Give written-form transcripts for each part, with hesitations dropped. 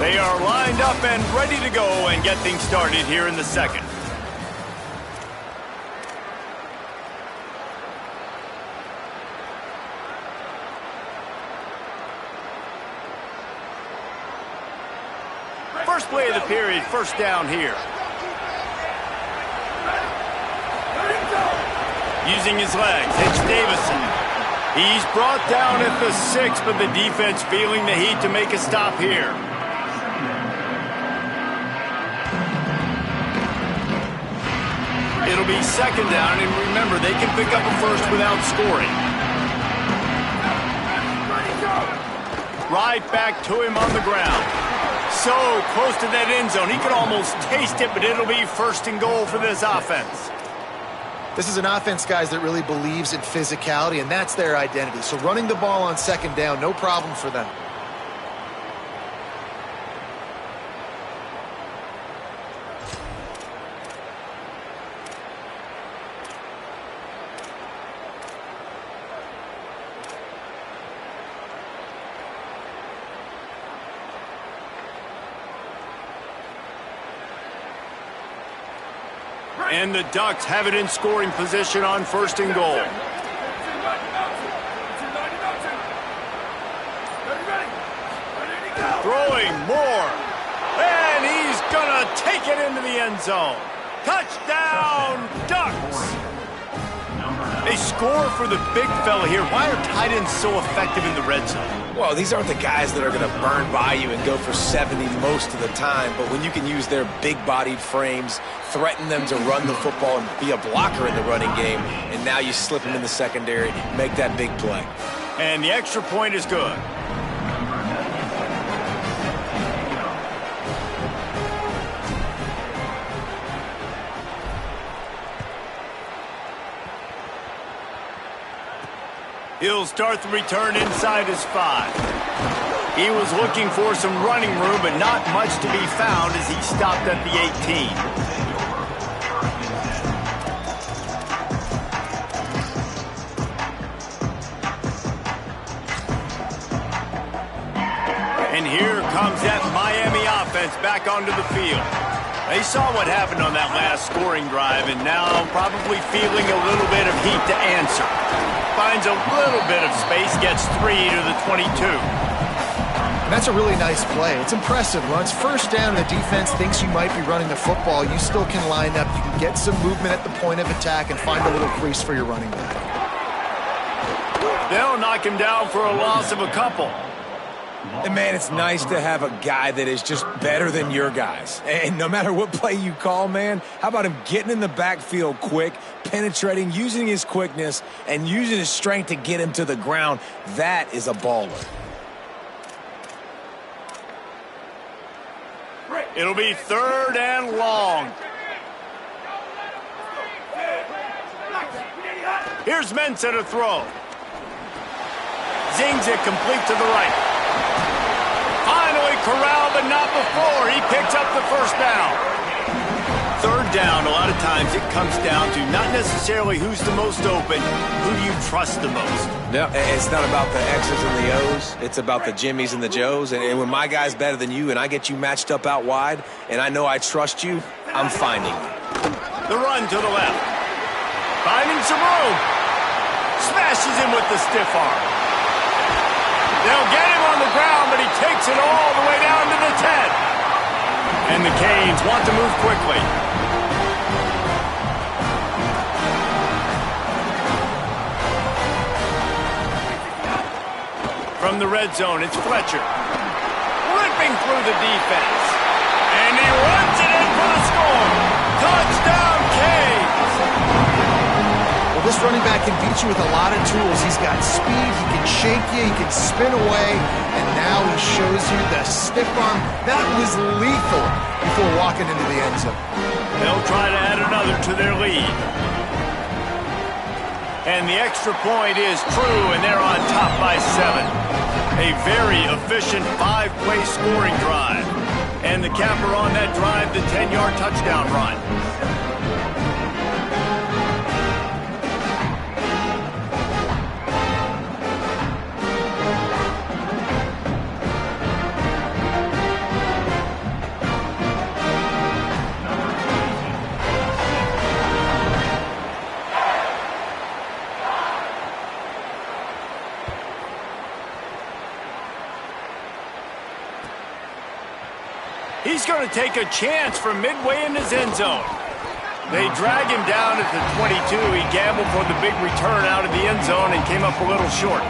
They are lined up and ready to go and get things started here in the second. First play of the period, first down here. Using his legs, it's Davison. He's brought down at the 6, but the defense feeling the heat to make a stop here. It'll be second down, and remember, they can pick up a first without scoring. Right back to him on the ground. So close to that end zone, he could almost taste it, but it'll be first and goal for this offense. This is an offense, guys, that really believes in physicality, and that's their identity. So running the ball on second down, no problem for them. And the Ducks have it in scoring position on first and goal. Throwing more. And he's going to take it into the end zone. Touchdown, Ducks! They score for the big fella here. Why are tight ends so effective in the red zone? Well, these aren't the guys that are going to burn by you and go for 70 most of the time, but when you can use their big-bodied frames, threaten them to run the football and be a blocker in the running game, and now you slip them in the secondary, make that big play. And the extra point is good. He'll start the return inside his 5. He was looking for some running room, but not much to be found as he stopped at the 18. And here comes that Miami offense back onto the field. They saw what happened on that last scoring drive, and now probably feeling a little bit of heat to answer. Finds a little bit of space, gets 3 to the 22. That's a really nice play. It's impressive. Once first down, the defense thinks you might be running the football. You still can line up. You can get some movement at the point of attack and find a little crease for your running back. They'll knock him down for a loss of a couple. And, man, it's nice to have a guy that is just better than your guys. And no matter what play you call, man, how about him getting in the backfield quick, penetrating, using his quickness, and using his strength to get him to the ground? That is a baller. It'll be third and long. Here's Ncaa to throw. Zings it complete to the right. Finally corralled, but not before. He picks up the first down. Third down, a lot of times it comes down to not necessarily who's the most open, who do you trust the most? No, it's not about the X's and the O's. It's about the Jimmies and the Joes. And when my guy's better than you and I get you matched up out wide and I know I trust you, I'm finding you. The run to the left. Finding some room. Smashes him with the stiff arm. They'll get him on the ground, but he takes it all the way down to the 10. And the Canes want to move quickly. From the red zone, it's Fletcher. Ripping through the defense. And he runs it in for the score. Touchdown, Canes! Well, this running back can beat you with a lot of tools. He's got speed, he can shake you, he can spin away, and now he shows you the stiff arm. That was lethal before walking into the end zone. They'll try to add another to their lead. And the extra point is true, and they're on top by 7. A very efficient 5-play scoring drive. And the capper on that drive, the 10-yard touchdown run. He's going to take a chance from midway in his end zone. They drag him down at the 22. He gambled for the big return out of the end zone and came up a little short.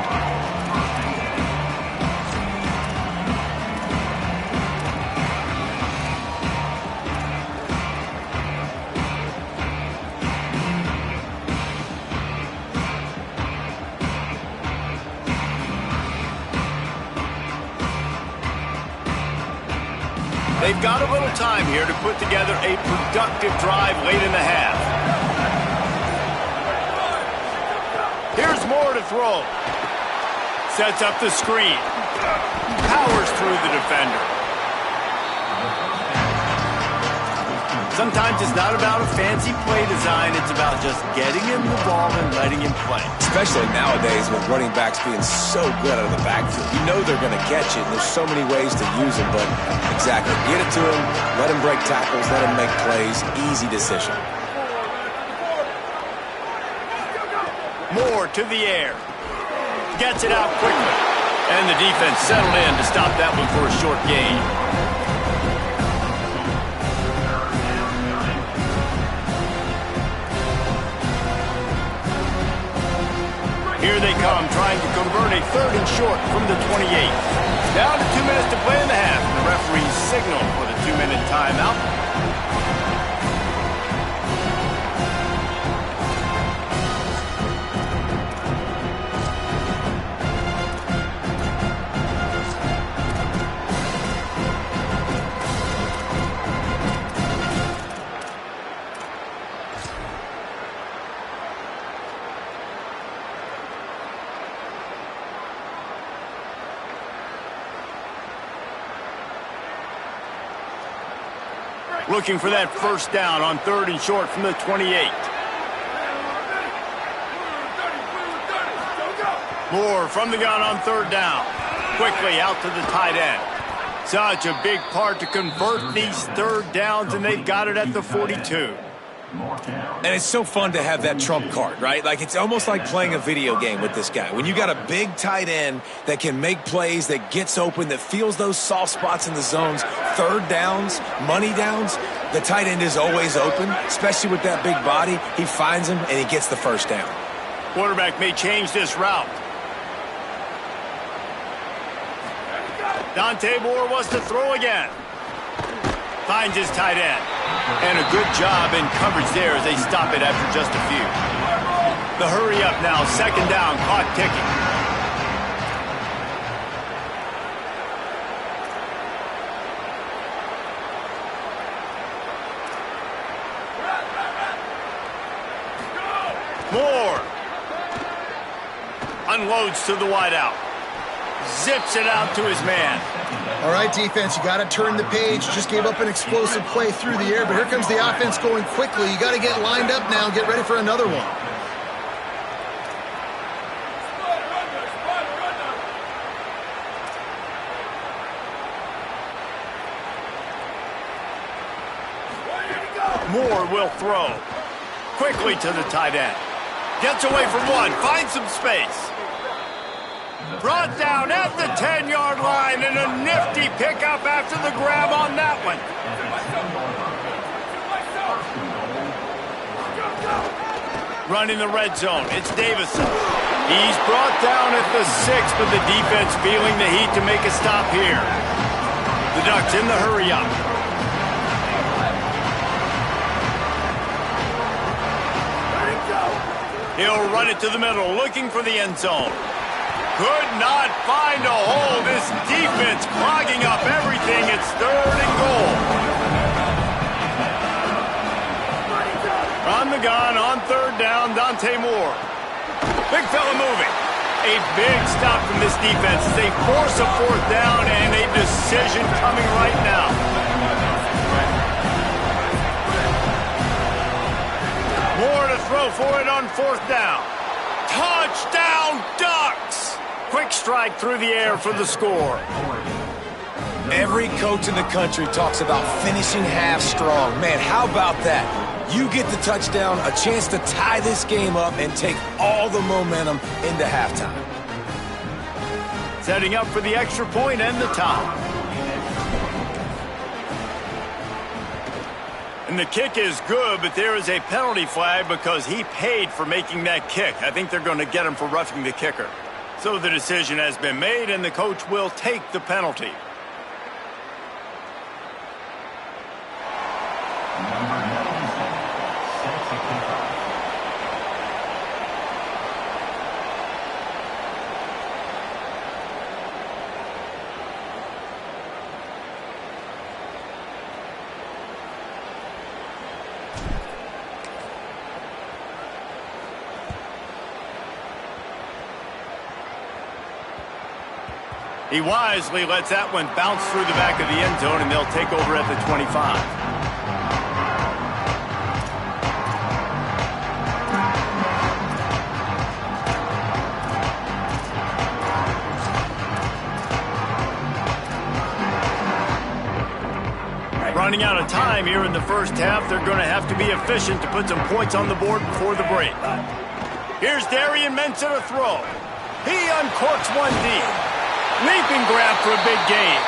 They've got a little time here to put together a productive drive late in the half. Here's Moore to throw. Sets up the screen. Powers through the defender. Sometimes it's not about a fancy play design. It's about just getting him the ball and letting him play. Especially nowadays with running backs being so good out of the backfield. You know they're going to catch it, and there's so many ways to use them, but exactly. Get it to him, let him break tackles, let him make plays. Easy decision. Moore to the air. Gets it out quickly. And the defense settled in to stop that one for a short gain. Here they come, trying to convert a 3rd and short from the 28. Down to 2 minutes to play in the half. The referee signaled for the 2-minute timeout. Looking for that first down on 3rd and short from the 28. Moore from the gun on 3rd down. Quickly out to the tight end. Such a big part to convert these 3rd downs, and they've got it at the 42. And it's so fun to have that trump card, right? Like, it's almost like playing a video game with this guy. When you got a big tight end that can make plays, that gets open, that feels those soft spots in the zones, 3rd downs, money downs, the tight end is always open, especially with that big body. He finds him, and he gets the first down. Quarterback may change this route. Dante Moore wants to throw again. Finds his tight end. And a good job in coverage there as they stop it after just a few. The hurry up now, 2nd down, clock ticking. Moore unloads to the wideout. Zips it out to his man. All right, defense, you got to turn the page. Just gave up an explosive play through the air, but here comes the offense going quickly. You got to get lined up now and get ready for another one. Moore will throw. Quickly to the tight end. Gets away from one, finds some space. Brought down at the 10-yard line, and a nifty pickup after the grab on that one. Running the red zone, it's Davison. He's brought down at the 6, but the defense feeling the heat to make a stop here. The Ducks in the hurry up. He'll run it to the middle, looking for the end zone. Could not find a hole. This defense clogging up everything. It's 3rd and goal. On the gun, on 3rd down, Dante Moore. Big fella moving. A big stop from this defense as they force a 4th down, and a decision coming right now. Moore to throw for it on 4th down. Touchdown, Ducks! Quick strike through the air for the score. Every coach in the country talks about finishing half strong. Man, how about that? You get the touchdown, a chance to tie this game up and take all the momentum into halftime. Setting up for the extra point and the tie. And the kick is good, but there is a penalty flag because he paid for making that kick. I think they're going to get him for roughing the kicker. So the decision has been made, and the coach will take the penalty. He wisely lets that one bounce through the back of the end zone, and they'll take over at the 25. Running out of time here in the first half, they're going to have to be efficient to put some points on the board before the break. Here's Darian Mensah to throw. He uncorks one deep. Leaping grab for a big gain.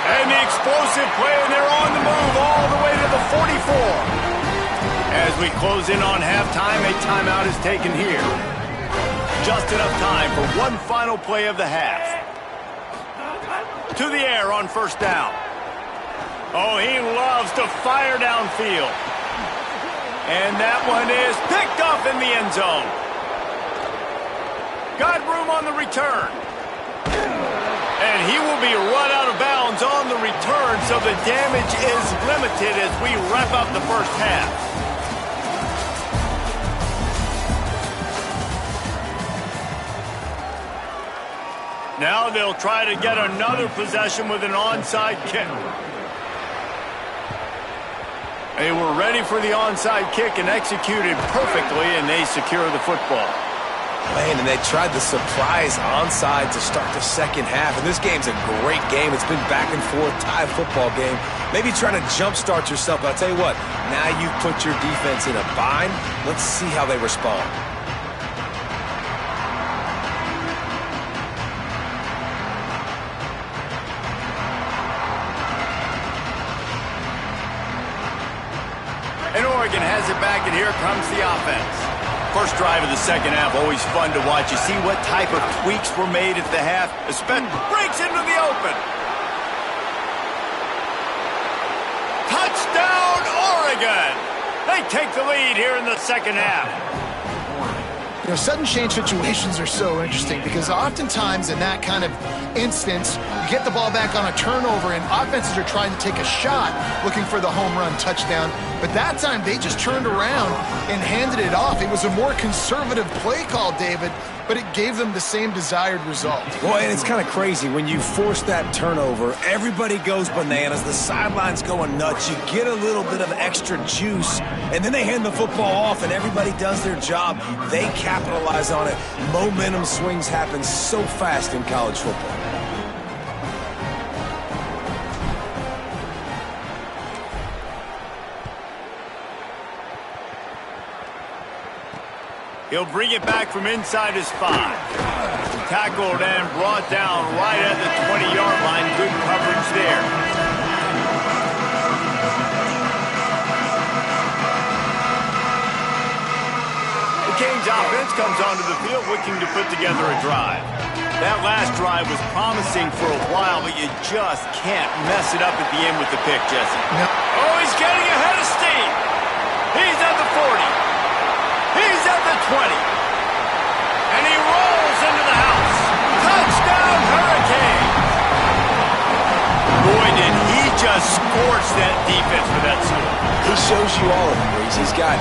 And the explosive play, and they're on the move all the way to the 44. As we close in on halftime, a timeout is taken here. Just enough time for one final play of the half. To the air on first down. Oh, he loves to fire downfield. And that one is picked up in the end zone. Got room on the return. And he will be run out of bounds on the return, so the damage is limited as we wrap up the first half. Now they'll try to get another possession with an onside kick. They were ready for the onside kick and executed perfectly, and they secure the football. Man, and they tried the surprise onside to start the second half. And this game's a great game. It's been back and forth, tie football game. Maybe trying to jumpstart yourself, but I'll tell you what, now you've put your defense in a bind. Let's see how they respond. And Oregon has it back, and here comes the offense. First drive of the second half, always fun to watch. You see what type of tweaks were made at the half. Breaks into the open. Touchdown, Oregon! They take the lead here in the second half. You know, sudden change situations are so interesting because oftentimes in that kind of instance, you get the ball back on a turnover and offenses are trying to take a shot looking for the home run touchdown. But that time they just turned around and handed it off. It was a more conservative play call, David, but it gave them the same desired result. Well, and it's kind of crazy. When you force that turnover, everybody goes bananas. The sidelines going nuts. You get a little bit of extra juice, and then they hand the football off, and everybody does their job. They capitalize on it. Momentum swings happen so fast in college football. He'll bring it back from inside his 5. Tackled and brought down right at the 20-yard line. Good coverage there. The Canes offense comes onto the field looking to put together a drive. That last drive was promising for a while, but you just can't mess it up at the end with the pick, Jesse. No. Oh, he's getting ahead of steam. He's at the 40. He's at the 20. And he rolls into the house. Touchdown, Hurricanes. Boy, did he just scorch that defense with that sword. He shows you all of it, Breeze. He's got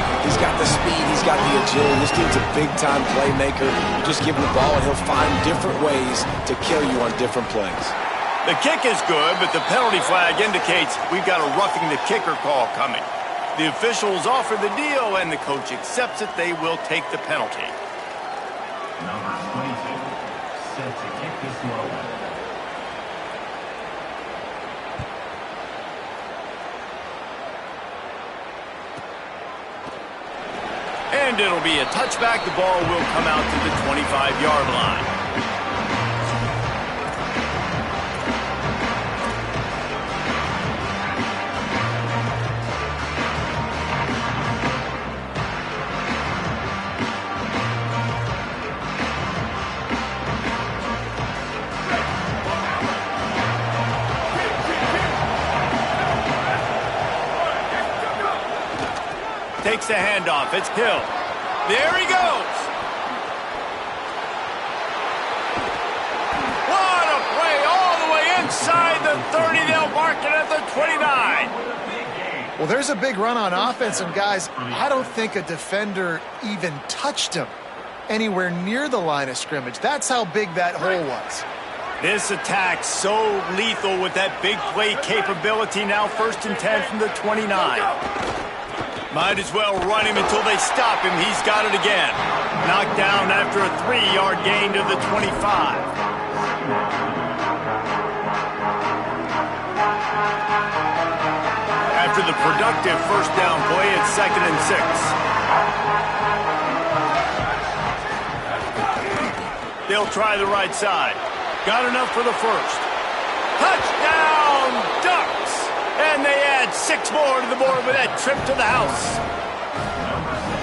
the speed, he's got the agility. This dude's a big-time playmaker. You just give him the ball, and he'll find different ways to kill you on different plays. The kick is good, but the penalty flag indicates we've got a roughing the kicker call coming. The officials offer the deal, and the coach accepts it. They will take the penalty. Number 22, set to kick this one away. And it'll be a touchback. The ball will come out to the 25-yard line. takes the handoff. It's Hill. There he goes. What a play all the way inside the 30. They'll mark it at the 29. Well, there's a big run on offense, and guys, I don't think a defender even touched him anywhere near the line of scrimmage. That's how big that hole was. This attack so lethal with that big play capability. Now 1st and 10 from the 29. Might as well run him until they stop him. He's got it again. Knocked down after a 3-yard gain to the 25. After the productive first down play, it's 2nd and 6. They'll try the right side. Got enough for the first. Touchdown, Ducks! And they add 6 more to the board with that trip to the house.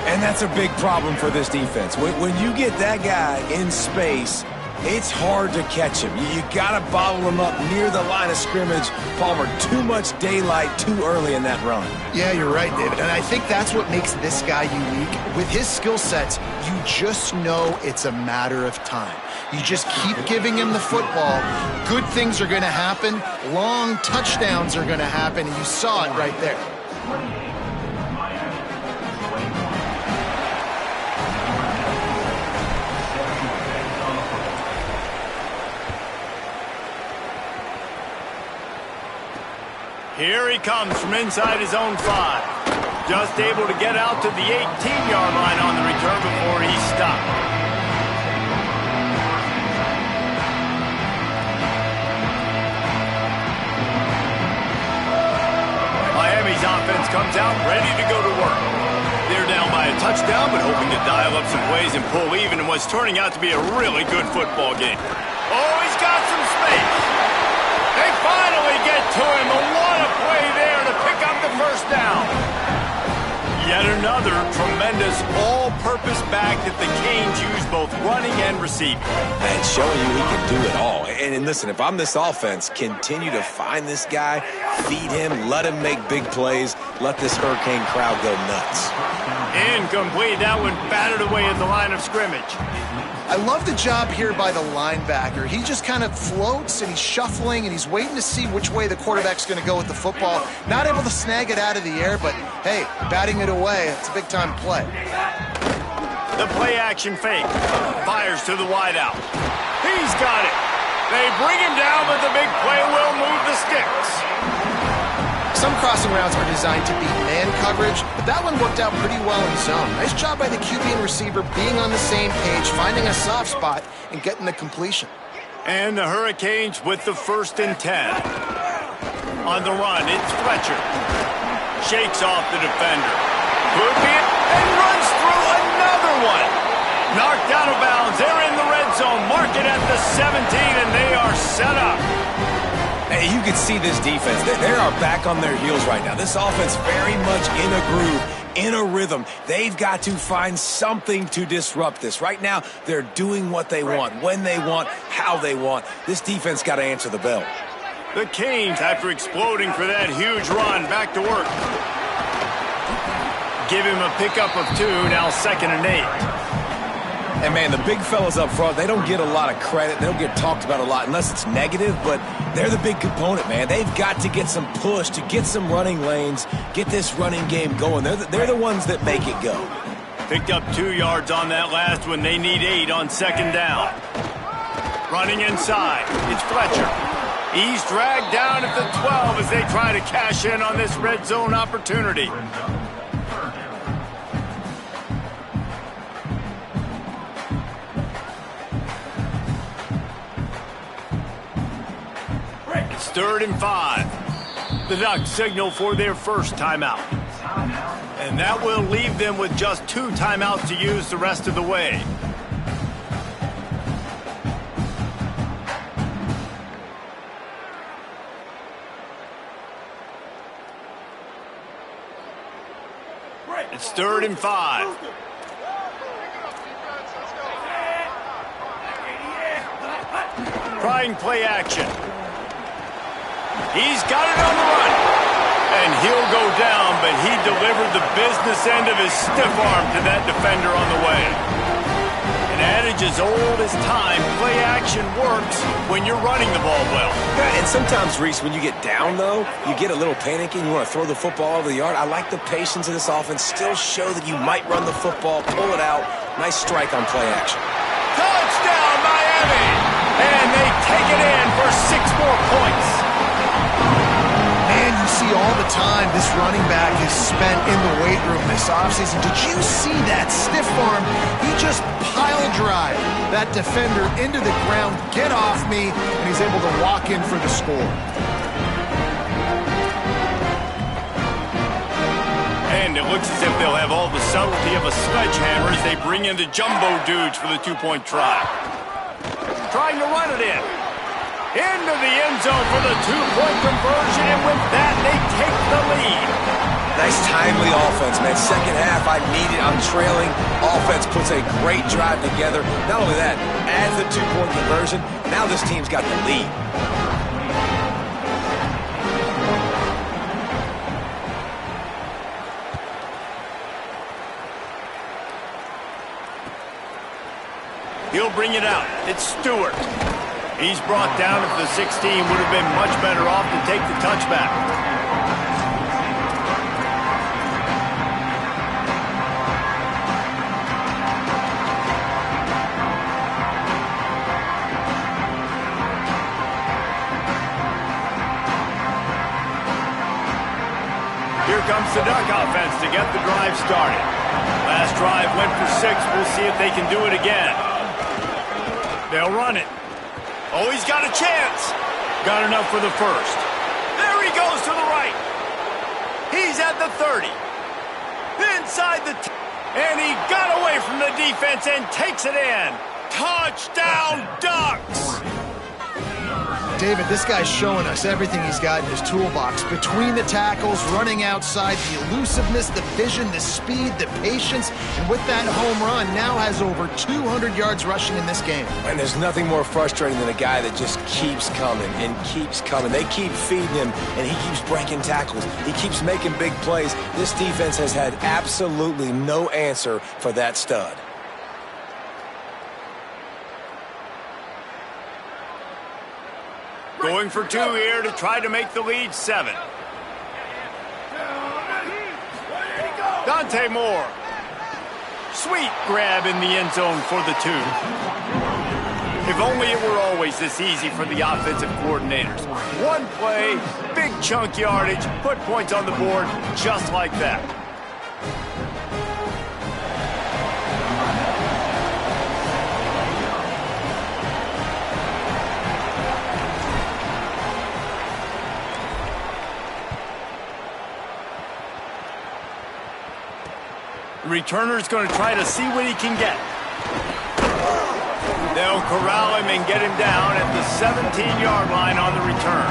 And that's a big problem for this defense. When you get that guy in space, it's hard to catch him. You got to bottle him up near the line of scrimmage. Palmer, too much daylight too early in that run. Yeah, you're right, David. And I think that's what makes this guy unique. With his skill sets, you just know it's a matter of time. You just keep giving him the football. Good things are going to happen. Long touchdowns are going to happen. And you saw it right there. Here he comes from inside his own 5. Just able to get out to the 18-yard line on the return before he stopped. Miami's offense comes out ready to go to work. They're down by a touchdown, but hoping to dial up some plays and pull even in what's turning out to be a really good football game. Oh, he's got some space. They finally get to him. What a play there to pick up the first down. Yet another tremendous all-purpose back that the Canes use both running and receiving. And showing you he can do it all. And listen, if I'm this offense, continue to find this guy, feed him, let him make big plays, let this Hurricane crowd go nuts. Incomplete. That one battered away at the line of scrimmage. I love the job here by the linebacker. He just kind of floats, and he's shuffling, and he's waiting to see which way the quarterback's going to go with the football. Not able to snag it out of the air, but, hey, batting it away, it's a big-time play. The play-action fake. Fires to the wideout. He's got it. They bring him down, but the big play will move the sticks. Some crossing routes are designed to beat man coverage, but that one worked out pretty well in zone. Nice job by the QB and receiver being on the same page, finding a soft spot, and getting the completion. And the Hurricanes with the 1st and 10. On the run, it's Fletcher. Shakes off the defender. Could be it, and runs through another one. Knocked out of bounds. They're in the red zone. Mark it at the 17, and they are set up. Hey, you can see this defense. They are back on their heels right now. This offense very much in a groove, in a rhythm. They've got to find something to disrupt this. Right now, they're doing what they want, when they want, how they want. This defense got to answer the bell. The Canes, after exploding for that huge run, back to work. Give him a pickup of 2, now 2nd and 8. And, man, the big fellas up front, they don't get a lot of credit. They don't get talked about a lot unless it's negative, but they're the big component, man. They've got to get some push, to get some running lanes, get this running game going. They're the ones that make it go. Picked up 2 yards on that last one. They need 8 on 2nd down. Running inside, it's Fletcher. He's dragged down at the 12 as they try to cash in on this red zone opportunity. It's 3rd and 5. The Ducks signal for their first timeout. And that will leave them with just 2 timeouts to use the rest of the way. It's 3rd and 5. Trying play action. He's got it on the run. And he'll go down, but he delivered the business end of his stiff arm to that defender on the way. An adage as old as time, play action works when you're running the ball well. Yeah, and sometimes, Reese, when you get down, though, you get a little panicky and you want to throw the football over the yard. I like the patience of this offense. Still show that you might run the football, pull it out. Nice strike on play action. Touchdown, Miami! And they take it in for 6 more points. Man, you see all the time this running back is spent in the weight room this offseason. Did you see that stiff arm? He just pile drive that defender into the ground, get off me, and he's able to walk in for the score. And it looks as if they'll have all the subtlety of a sledgehammer as they bring in the jumbo dudes for the 2-point try. Trying to run it in. Into the end zone for the 2-point conversion, and with that, they take the lead. Nice timely offense, man. Second half, I need it. I'm trailing. Offense puts a great drive together. Not only that, adds the 2-point conversion. Now this team's got the lead. He'll bring it out. It's Stewart. He's brought down if the 16 would have been much better off to take the touchback. Here comes the Duck offense to get the drive started. Last drive went for 6. We'll see if they can do it again. They'll run it. Oh, he's got a chance. Got enough for the first. There he goes to the right. He's at the 30. Inside the and he got away from the defense and takes it in. Touchdown, Ducks! David, this guy's showing us everything he's got in his toolbox. Between the tackles, running outside, the elusiveness, the vision, the speed, the patience, and with that home run, now has over 200 yards rushing in this game. And there's nothing more frustrating than a guy that just keeps coming and keeps coming. They keep feeding him, and he keeps breaking tackles. He keeps making big plays. This defense has had absolutely no answer for that stud. Going for 2 here to try to make the lead 7. Dante Moore. Sweet grab in the end zone for the 2. If only it were always this easy for the offensive coordinators. One play, big chunk yardage, put points on the board just like that. The returner's going to try to see what he can get. They'll corral him and get him down at the 17-yard line on the return.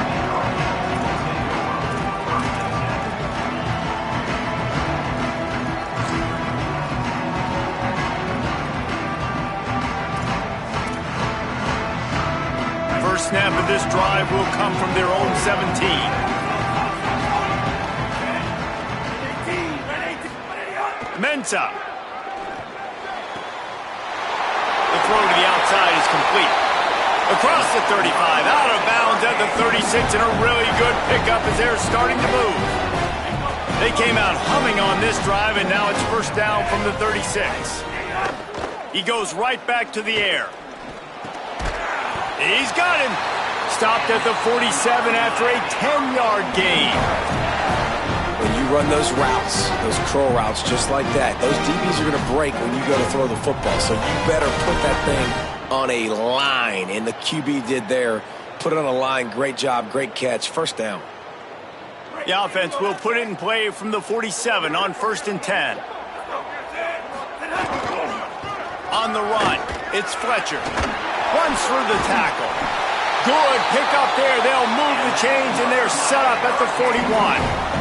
First snap of this drive will come from their own 17. Ncaa. The throw to the outside is complete. Across the 35, out of bounds at the 36, and a really good pickup as they're starting to move. They came out humming on this drive, and now it's first down from the 36. He goes right back to the air. He's got him. Stopped at the 47 after a 10-yard gain. When you run those routes, those curl routes just like that, those DBs are going to break when you go to throw the football. So you better put that thing on a line. And the QB did there. Put it on a line. Great job. Great catch. First down. The offense will put it in play from the 47 on 1st and 10. On the run, it's Fletcher. Runs through the tackle. Good pick up there. They'll move the chains, and they're set up at the 41.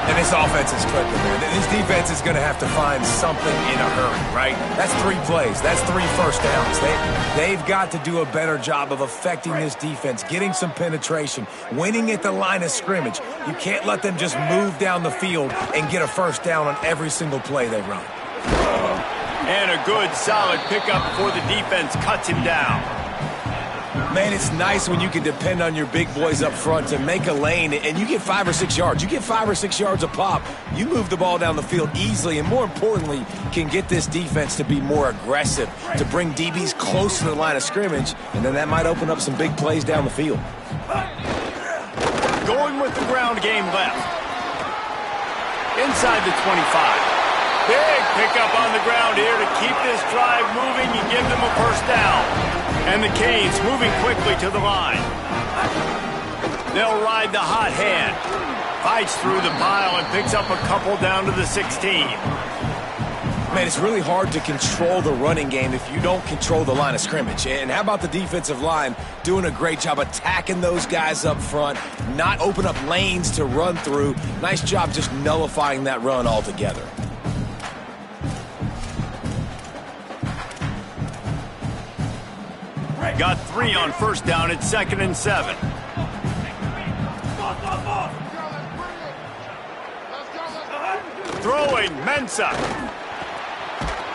And this offense is clicking, man. This defense is going to have to find something in a hurry, right? That's 3 plays. That's 3 first downs. They've got to do a better job of affecting this defense, getting some penetration, winning at the line of scrimmage. You can't let them just move down the field and get a first down on every single play they run. And a good, solid pickup before the defense cuts him down. Man, it's nice when you can depend on your big boys up front to make a lane, and you get 5 or 6 yards. You get 5 or 6 yards a pop. You move the ball down the field easily, and more importantly, can get this defense to be more aggressive, to bring DBs close to the line of scrimmage, and then that might open up some big plays down the field. Going with the ground game left. Inside the 25. Big pickup on the ground here to keep this drive moving and give them a first down. And the Canes moving quickly to the line. They'll ride the hot hand. Fights through the pile and picks up a couple down to the 16. Man, it's really hard to control the running game if you don't control the line of scrimmage. And how about the defensive line doing a great job attacking those guys up front, not open up lanes to run through. Nice job just nullifying that run altogether. Got 3 on first down at 2nd and 7. Throwing, Ncaa.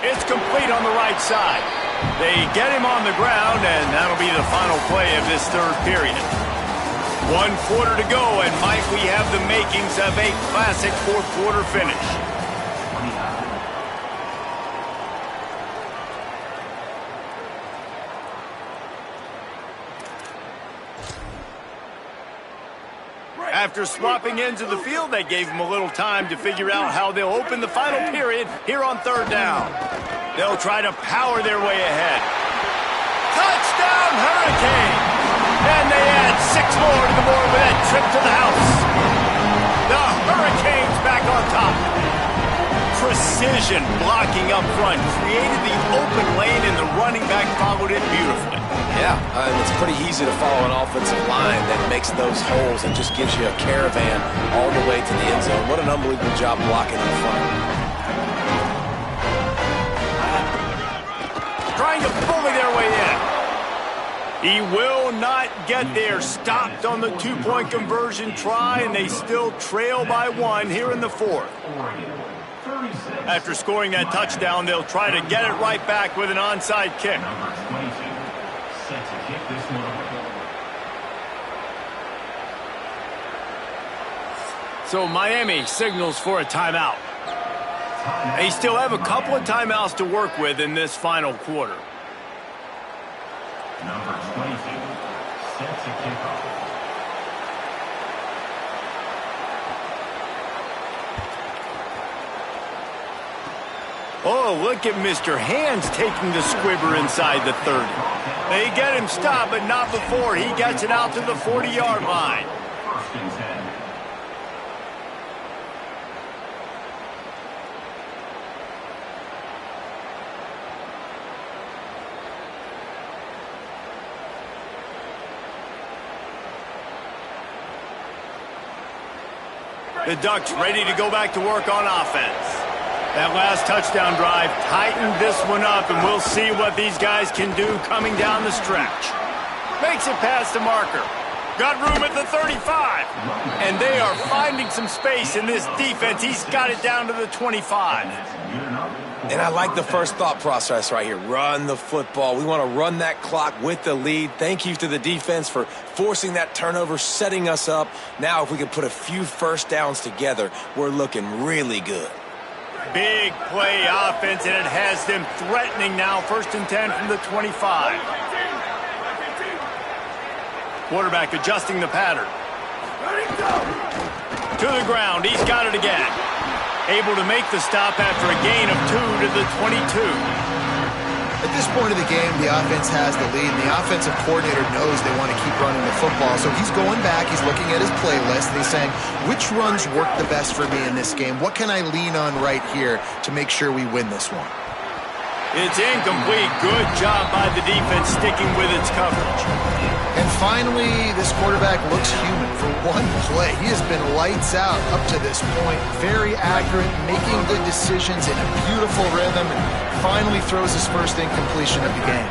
It's complete on the right side. They get him on the ground, and that'll be the final play of this third period. 1 quarter to go, and might we have the makings of a classic fourth quarter finish. After swapping ends of the field, they gave him a little time to figure out how they'll open the final period here on third down. They'll try to power their way ahead. Touchdown, Hurricane! And they add 6 more to the board with that trip to the house. The Hurricanes back on top. Precision blocking up front created the open lane, and the running back followed it beautifully. Yeah, it's pretty easy to follow an offensive line that makes those holes and just gives you a caravan all the way to the end zone. What an unbelievable job blocking up front. Trying to bully their way in. He will not get there. Stopped on the 2-point conversion try, and they still trail by 1 here in the 4th. After scoring that touchdown, they'll try to get it right back with an onside kick. Set to kick this one away. So Miami signals for a timeout. They still have a couple of timeouts to work with in this final quarter. Number 22, set to kick off. Oh, look at Mr. Hands taking the squibber inside the 30. They get him stopped, but not before he gets it out to the 40-yard line. First and 10. The Ducks ready to go back to work on offense. That last touchdown drive tightened this one up, and we'll see what these guys can do coming down the stretch. Makes it past the marker. Got room at the 35. And they are finding some space in this defense. He's got it down to the 25. And I like the first thought process right here. Run the football. We want to run that clock with the lead. Thank you to the defense for forcing that turnover, setting us up. Now if we can put a few first downs together, we're looking really good. Big play offense, and it has them threatening now. 1st and 10 from the 25. Quarterback adjusting the pattern. To the ground. He's got it again. Able to make the stop after a gain of 2 to the 22. At this point of the game, the offense has the lead, and the offensive coordinator knows they want to keep running the football. So he's going back, he's looking at his playlist, and he's saying, which runs work the best for me in this game? What can I lean on right here to make sure we win this one? It's incomplete. Good job by the defense sticking with its coverage. And finally, this quarterback looks human. for one play. He has been lights out up to this point. Very accurate, making good decisions in a beautiful rhythm, and finally throws his first incompletion of the game.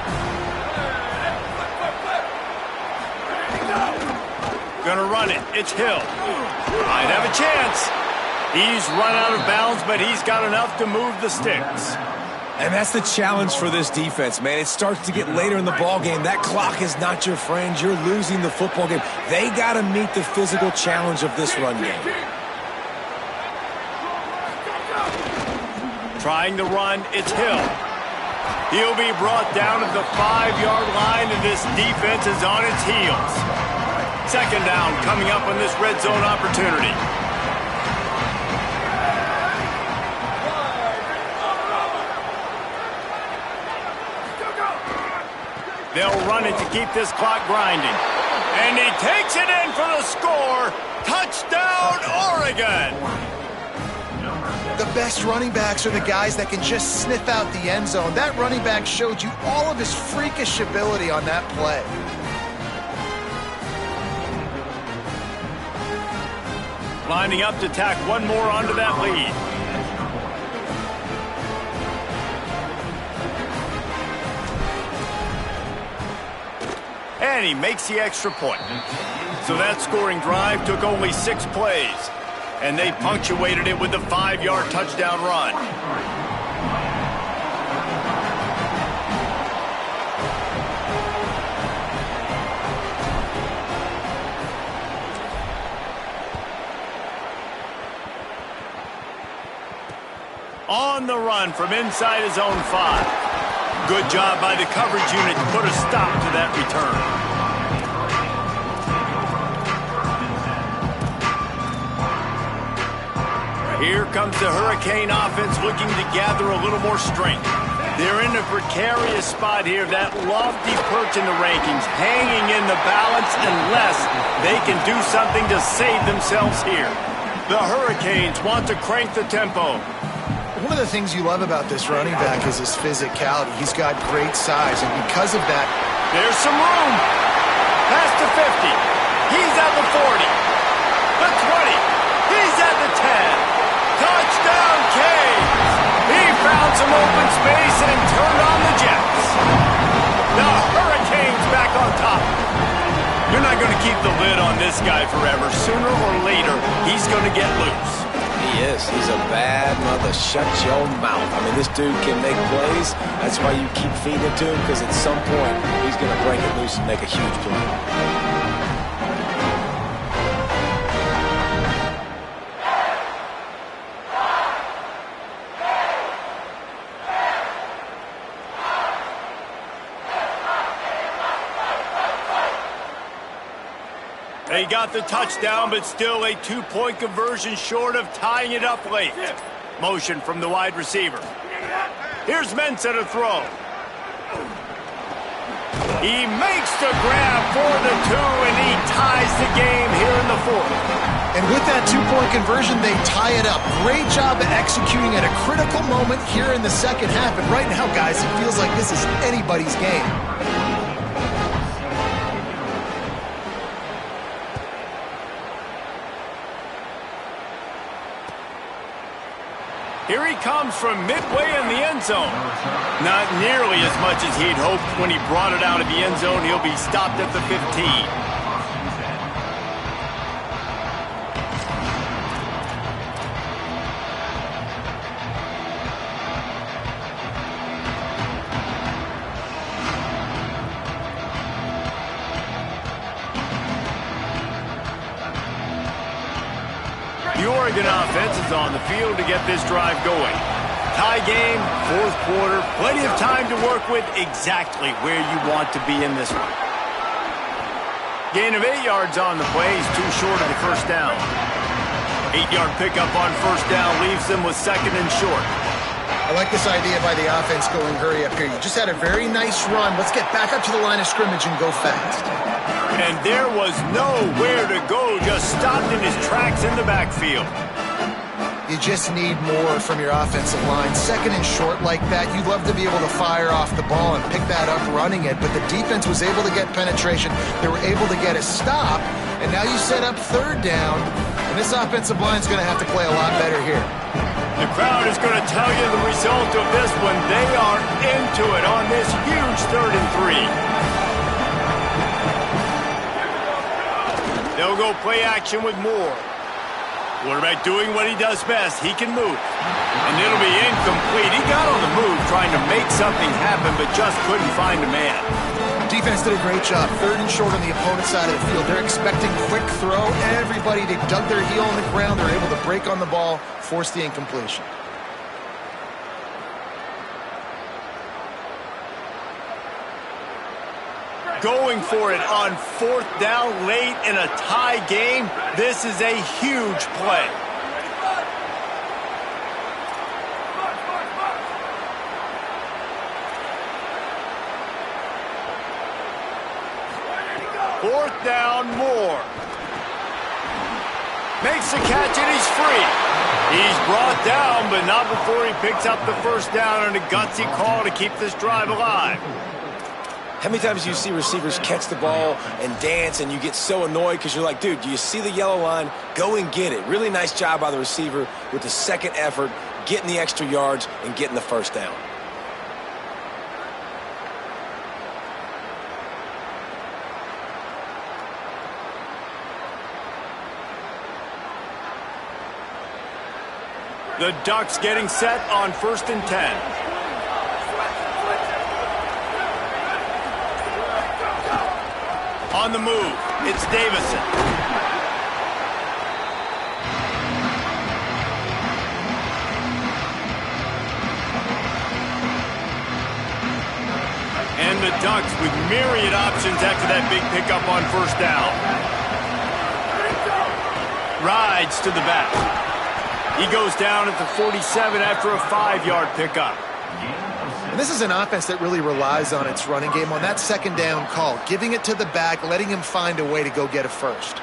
Gonna run it. It's Hill. Might have a chance. He's run out of bounds, but he's got enough to move the sticks. And that's the challenge for this defense, man. It starts to get later in the ball game. That clock is not your friend. You're losing the football game. They got to meet the physical challenge of this run game. Trying to run, it's Hill. He'll be brought down at the 5-yard line, and this defense is on its heels. Second down coming up on this red zone opportunity. They'll run it to keep this clock grinding. And he takes it in for the score. Touchdown, Oregon! The best running backs are the guys that can just sniff out the end zone. That running back showed you all of his freakish ability on that play. Lining up to tack one more onto that lead. And he makes the extra point. So that scoring drive took only 6 plays. And they punctuated it with a 5-yard touchdown run. On the run from inside his own 5. Good job by the coverage unit to put a stop to that return. Here comes the Hurricane offense looking to gather a little more strength. They're in a precarious spot here, that lofty perch in the rankings, hanging in the balance unless they can do something to save themselves here. The Hurricanes want to crank the tempo. One of the things you love about this running back is his physicality. He's got great size, and because of that... There's some room. Past the 50. He's at the 40. The 20. He's at the 10. Touchdown, Canes! He found some open space and turned on the Jets. The Hurricanes back on top. You're not going to keep the lid on this guy forever. Sooner or later, he's going to get loose. He is. He's a bad mother. Shut your mouth. I mean, this dude can make plays. That's why you keep feeding it to him, because at some point, he's going to break it loose and make a huge play. They got the touchdown, but still a 2-point conversion short of tying it up late. Motion from the wide receiver. Here's Ncaa to throw. He makes the grab for the 2, and he ties the game here in the 4th. And with that 2-point conversion, they tie it up. Great job of executing at a critical moment here in the second half. And right now, guys, it feels like this is anybody's game. Here he comes from midway in the end zone. Not nearly as much as he'd hoped when he brought it out of the end zone. He'll be stopped at the 15. The Oregon offense is on the field to get this drive going. Tie game, 4th quarter, plenty of time to work with, exactly where you want to be in this one. Gain of 8 yards on the play. He's too short of the first down. 8-yard pickup on first down leaves them with 2nd and short. I like this idea by the offense going hurry up here. You just had a very nice run. Let's get back up to the line of scrimmage and go fast. And there was nowhere to go, just stopped in his tracks in the backfield. You just need more from your offensive line. 2nd and short like that, you'd love to be able to fire off the ball and pick that up running it, but the defense was able to get penetration. They were able to get a stop, And now you set up third down, and this offensive line is going to have to play a lot better here. The crowd is going to tell you the result of this one. They are into it on this huge 3rd and 3. They'll go play action with Moore. Quarterback doing what he does best. He can move. And it'll be incomplete. He got on the move trying to make something happen, but just couldn't find a man. Defense did a great job. 3rd and short on the opponent's side of the field. They're expecting quick throw. Everybody, they dug their heel on the ground. They're able to break on the ball, force the incompletion. Going for it on 4th down late in a tie game. This is a huge play. Fourth down, Moore. Makes the catch and he's free. He's brought down, but not before he picks up the 1st down and a gutsy call to keep this drive alive. How many times do you see receivers catch the ball and dance and you get so annoyed because you're like, dude, do you see the yellow line? Go and get it. Really nice job by the receiver with the 2nd effort, getting the extra yards and getting the 1st down. The Ducks getting set on 1st and 10. On the move, it's Davison. And the Ducks with myriad options after that big pickup on 1st down. Rides to the back. He goes down at the 47 after a 5-yard pickup. And this is an offense that really relies on its running game on that 2nd down call, giving it to the back, letting him find a way to go get a 1st.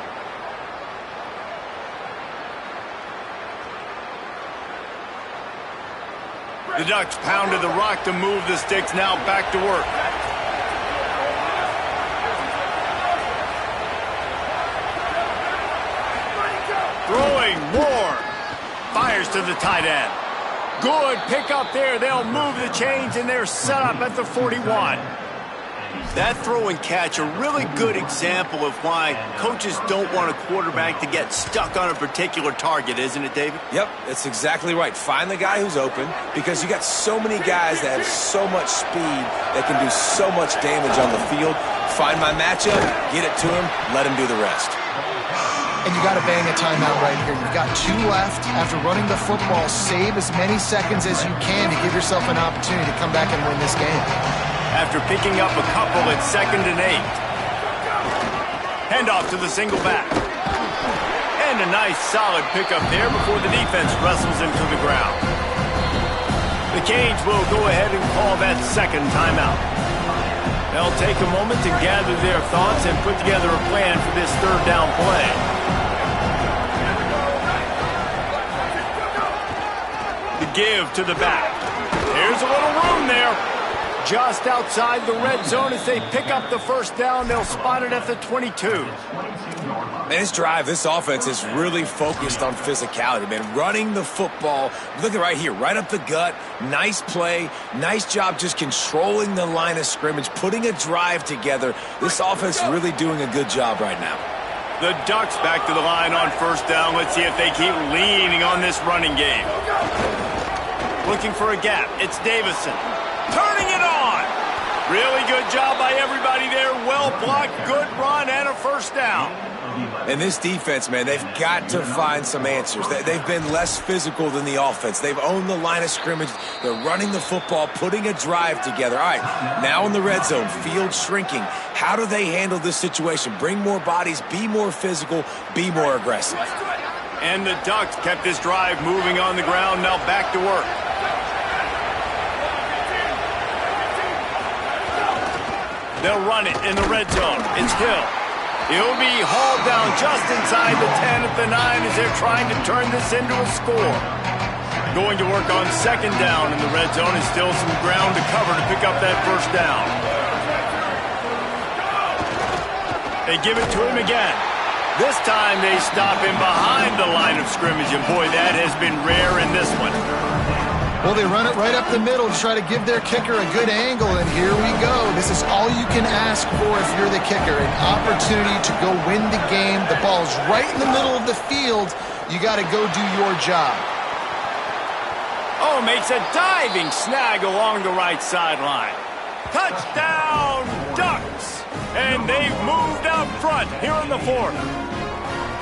The Ducks pounded the rock to move the sticks, now back to work. Throwing Moore. Fires to the tight end. Good pickup there. They'll move the chains, and they're set up at the 41. That throw and catch, a really good example of why coaches don't want a quarterback to get stuck on a particular target, isn't it, David? Yep, that's exactly right. Find the guy who's open because you got so many guys that have so much speed that can do so much damage on the field. Find my matchup, get it to him, let him do the rest. And you got to bang a timeout right here. You've got 2 left. After running the football, save as many seconds as you can to give yourself an opportunity to come back and win this game. After picking up a couple at 2nd and 8. Handoff to the single back. And a nice solid pickup there before the defense wrestles him to the ground. The Canes will go ahead and call that 2nd timeout. They'll take a moment to gather their thoughts and put together a plan for this 3rd down play. The give to the back. There's a little room there. Just outside the red zone as they pick up the 1st down. They'll spot it at the 22. Man, this drive, this offense is really focused on physicality, man. Running the football. Look at right here, right up the gut. Nice play. Nice job just controlling the line of scrimmage, putting a drive together. This offense really doing a good job right now. The Ducks back to the line on 1st down. Let's see if they keep leaning on this running game. Looking for a gap. It's Davison. Turning it on. Really good job by everybody there. Well blocked, good run, and a 1st down. And this defense, man, they've got to find some answers. They've been less physical than the offense. They've owned the line of scrimmage. They're running the football, putting a drive together. All right, now in the red zone, field shrinking. How do they handle this situation? Bring more bodies, be more physical, be more aggressive. And the Ducks kept this drive moving on the ground. Now back to work. They'll run it in the red zone. It's Hill. He'll be hauled down just inside the 10 at the 9 as they're trying to turn this into a score. Going to work on 2nd down in the red zone is still some ground to cover to pick up that 1st down. They give it to him again. This time they stop him behind the line of scrimmage, and boy, that has been rare in this one. Well, they run it right up the middle to try to give their kicker a good angle, and here we go. This is all you can ask for if you're the kicker, an opportunity to go win the game. The ball's right in the middle of the field. You got to go do your job. Oh, makes a diving snag along the right sideline. Touchdown, Ducks! And they've moved out front here in the fourth.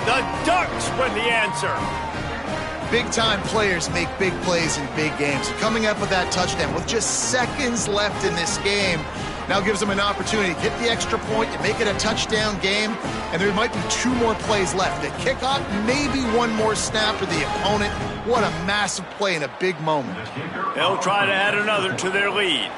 The Ducks win the answer. Big-time players make big plays in big games. Coming up with that touchdown with just seconds left in this game now gives them an opportunity to get the extra point and make it a touchdown game, and there might be 2 more plays left. The kickoff, maybe 1 more snap for the opponent. What a massive play in a big moment. They'll try to add another to their lead.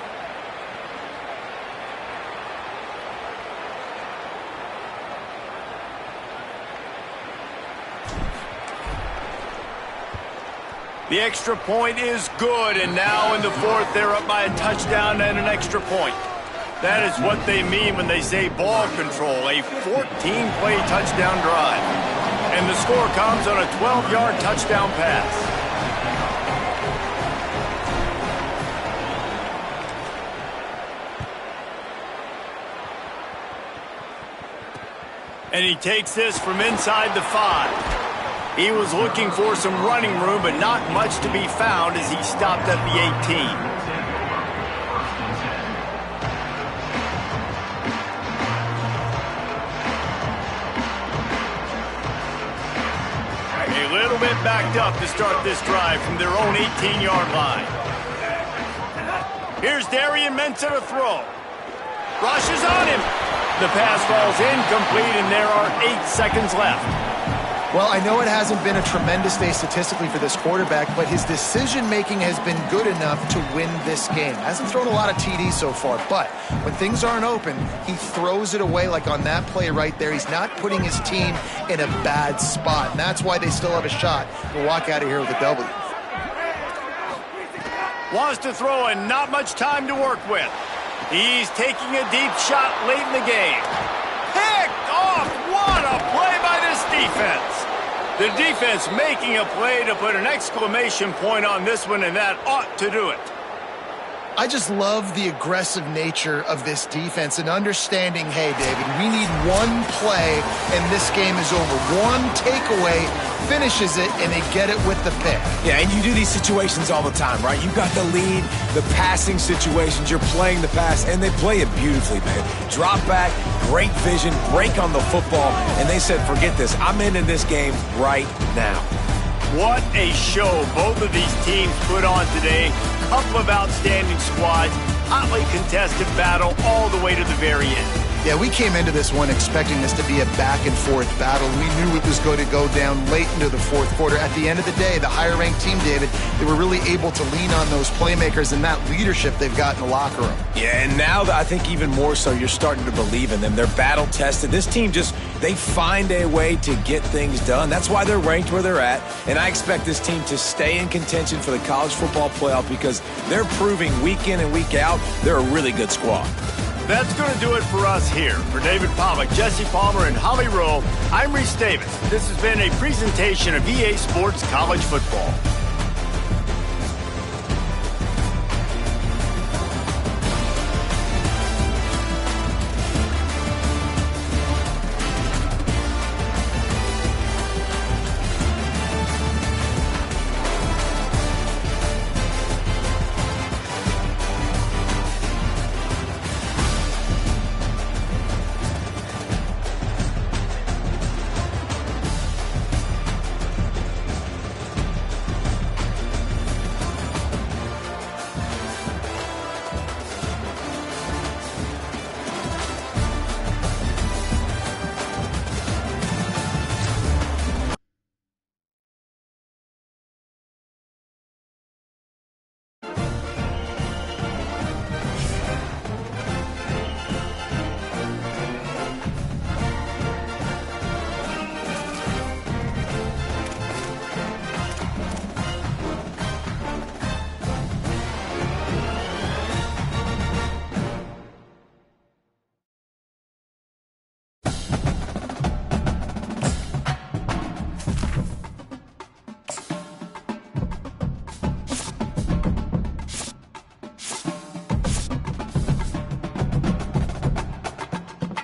The extra point is good, and now in the fourth, they're up by a touchdown and an extra point. That is what they mean when they say ball control, a 14-play touchdown drive. And the score comes on a 12-yard touchdown pass. And he takes this from inside the 5. He was looking for some running room, but not much to be found as he stopped at the 18. A little bit backed up to start this drive from their own 18-yard line. Here's Darian Ncaa to throw. Rushes on him. The pass falls incomplete, and there are 8 seconds left. Well, I know it hasn't been a tremendous day statistically for this quarterback, but his decision-making has been good enough to win this game. Hasn't thrown a lot of TDs so far, but when things aren't open, he throws it away like on that play right there. He's not putting his team in a bad spot, and that's why they still have a shot to walk out of here with a W. Wants to throw and not much time to work with. He's taking a deep shot late in the game. Picked off! What a play by this defense! The defense making a play to put an exclamation point on this one, and that ought to do it. I just love the aggressive nature of this defense and understanding, hey, David, we need 1 play and this game is over. 1 takeaway finishes it, and they get it with the pick. Yeah, and you do these situations all the time, right? You got the lead, the passing situations, you're playing the pass, and they play it beautifully, man. Drop back, great vision, break on the football, and they said, forget this, I'm in this game right now. What a show both of these teams put on today. Couple of outstanding squads, hotly contested battle all the way to the very end. Yeah, we came into this one expecting this to be a back-and-forth battle. We knew it was going to go down late into the fourth quarter. At the end of the day, the higher-ranked team, David, they were really able to lean on those playmakers and that leadership they've got in the locker room. Yeah, and now I think even more so, you're starting to believe in them. They're battle-tested. This team they find a way to get things done. That's why they're ranked where they're at, and I expect this team to stay in contention for the college football playoff because they're proving week in and week out they're a really good squad. That's going to do it for us here. For David Pollack, Jesse Palmer, and Holly Rowe, I'm Reese Davis. This has been a presentation of EA Sports College Football.